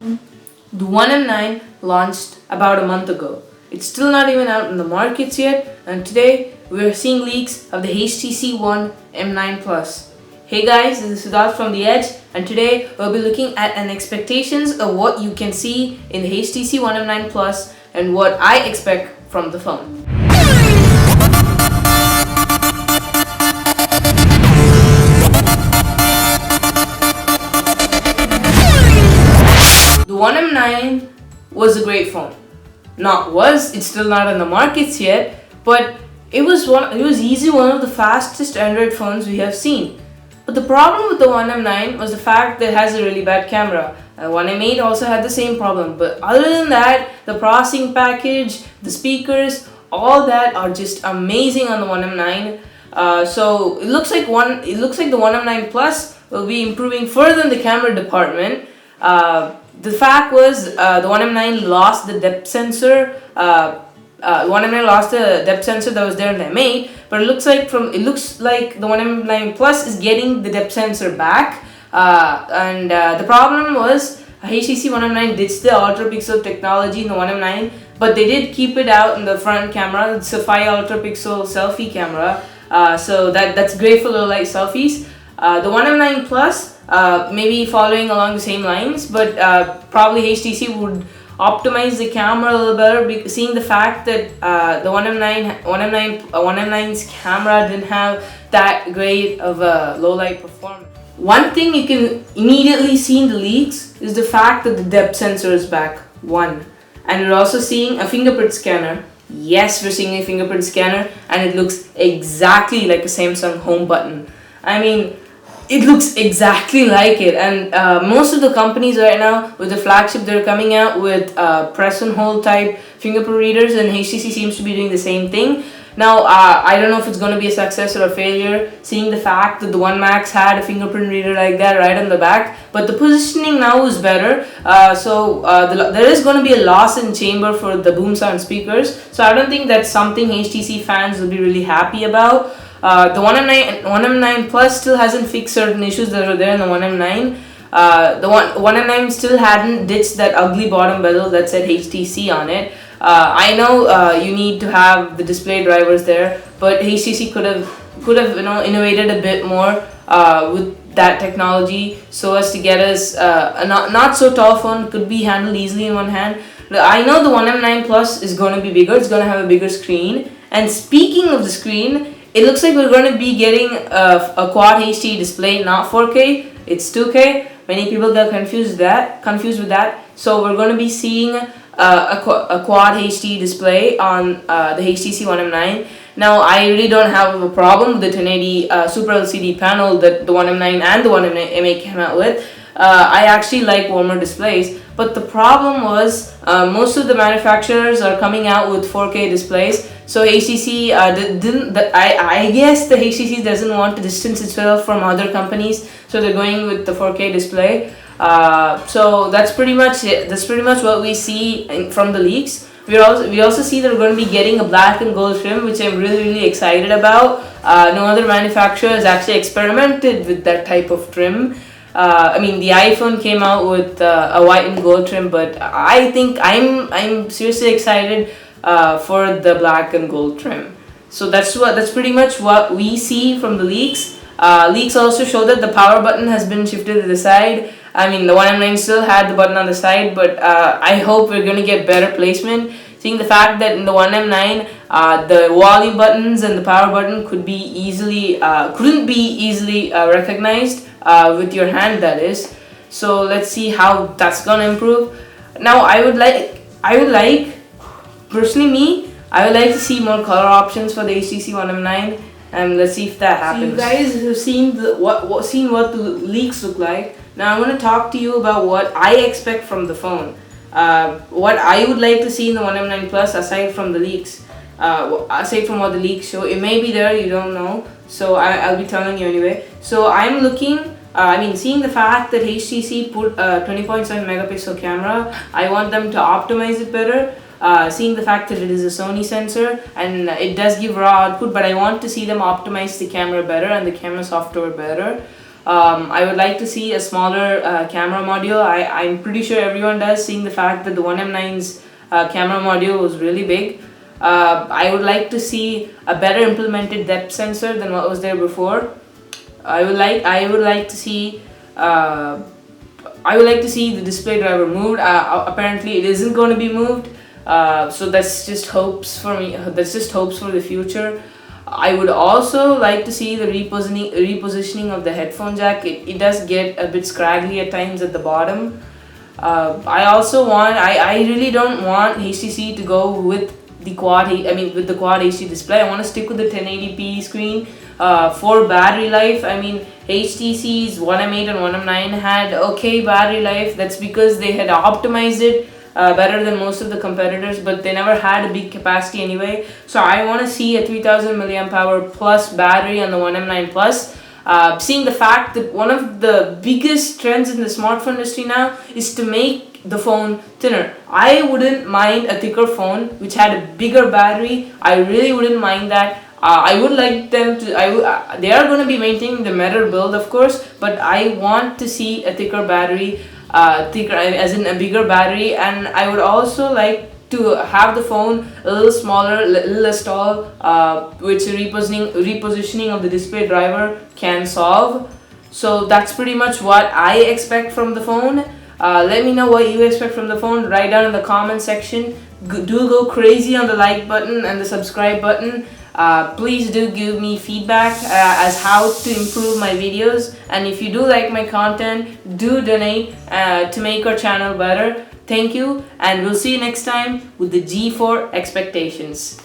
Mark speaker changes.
Speaker 1: The One M9 launched about a month ago. It's still not even out in the markets yet, and today we're seeing leaks of the HTC One M9 Plus. Hey guys, this is Siddharth from The Edge, and today we'll be looking at an expectations of what you can see in the HTC One M9 Plus and what I expect from the phone. The One M9 was a great phone. It's still not on the markets yet, but it was easily one of the fastest Android phones we have seen. But the problem with the One M9 was the fact that it has a really bad camera. One M8 also had the same problem, but other than that, the processing package, the speakers, all that are just amazing on the One M9. So it looks like the One M9 Plus will be improving further in the camera department. The fact was the One M9 lost the depth sensor. One M9 lost the depth sensor that was there in the M8, but it looks like the One M9 Plus is getting the depth sensor back. The problem was HTC One M9 ditched the ultra pixel technology in the One M9, but they did keep it out in the front camera. It's a 5 ultra pixel selfie camera, so that's great for low light selfies. The One M9 Plus maybe following along the same lines, but probably HTC would optimize the camera a little better, seeing the fact that the One M9's camera didn't have that great of a low light performance. One thing you can immediately see in the leaks is the fact that the depth sensor is back, and we're also seeing a fingerprint scanner. Yes, we're seeing a fingerprint scanner, and it looks exactly like a Samsung home button. I mean, it looks exactly like it, and most of the companies right now with the flagship, they're coming out with press and hold type fingerprint readers, and HTC seems to be doing the same thing. Now I don't know if it's going to be a success or a failure, seeing the fact that the One Max had a fingerprint reader like that right on the back, but the positioning now is better. There is going to be a loss in chamber for the boom sound speakers, so I don't think that's something HTC fans will be really happy about. The One M9 Plus still hasn't fixed certain issues that were there in the One M9. The One M9 still hadn't ditched that ugly bottom bezel that said HTC on it. I know you need to have the display drivers there, but HTC could have innovated a bit more with that technology so as to get us a not so tall phone could be handled easily in one hand. I know the One M9 Plus is going to be bigger. It's going to have a bigger screen. And speaking of the screen, it looks like we're going to be getting a Quad HD display, not 4K. It's 2K. Many people get confused with that. So we're going to be seeing a Quad HD display on the HTC One M9. Now, I really don't have a problem with the 1080 Super LCD panel that the One M9 and the One M8 came out with. I actually like warmer displays, but the problem was most of the manufacturers are coming out with 4K displays. So HTC I guess the HTC doesn't want to distance itself from other companies, so they're going with the 4K display. So that's pretty much it. That's pretty much what we see from the leaks. We also see that we're going to be getting a black and gold trim, which I'm really excited about. No other manufacturer has actually experimented with that type of trim. I mean, the iPhone came out with a white and gold trim, but I think I'm seriously excited for the black and gold trim. So that's pretty much what we see from the leaks. Leaks also show that the power button has been shifted to the side. I mean, the One M9 still had the button on the side, but I hope we're going to get better placement. Seeing the fact that in the One M9, the volume buttons and the power button couldn't be easily recognized with your hand, that is. So let's see how that's going to improve. Now, I would like personally I would like to see more color options for the HTC One M9, and let's see if that happens. So you guys have seen what the leaks look like. Now I'm going to talk to you about what I expect from the phone. What I would like to see in the One M9 Plus aside from the leaks. Aside from what the leaks show. It may be there, you don't know. So I'll be telling you anyway. So I'm looking, seeing the fact that HTC put a 20.7 megapixel camera, I want them to optimize it better. Seeing the fact that it is a Sony sensor and it does give raw output, but I want to see them optimize the camera better and the camera software better. I would like to see a smaller camera module. I'm pretty sure everyone does, seeing the fact that the One M9's camera module was really big. I would like to see a better implemented depth sensor than what was there before. I would like to see the display driver moved. Apparently, it isn't going to be moved. So that's just hopes for me. That's just hopes for the future. I would also like to see the repositioning of the headphone jack. It does get a bit scraggly at times at the bottom. I really don't want HTC to go with the quad HD display. I want to stick with the 1080p screen. For battery life, I mean, HTC's One M8 and One M9 had okay battery life. That's because they had optimized it better than most of the competitors, but they never had a big capacity anyway. So I want to see a 3000 milliamp hour plus battery on the One M9 Plus. Seeing the fact that one of the biggest trends in the smartphone industry now is to make the phone thinner. I wouldn't mind a thicker phone which had a bigger battery. I really wouldn't mind that. I would like them to. They are going to be maintaining the metal build, of course, but I want to see a thicker battery, thicker as in a bigger battery, and I would also like to have the phone a little smaller, a little less tall, which repositioning of the display driver can solve. So that's pretty much what I expect from the phone. Let me know what you expect from the phone. Write down in the comment section. Do go crazy on the like button and the subscribe button. Please do give me feedback as how to improve my videos, and if you do like my content, do donate to make our channel better. Thank you, and we'll see you next time with the G4 expectations.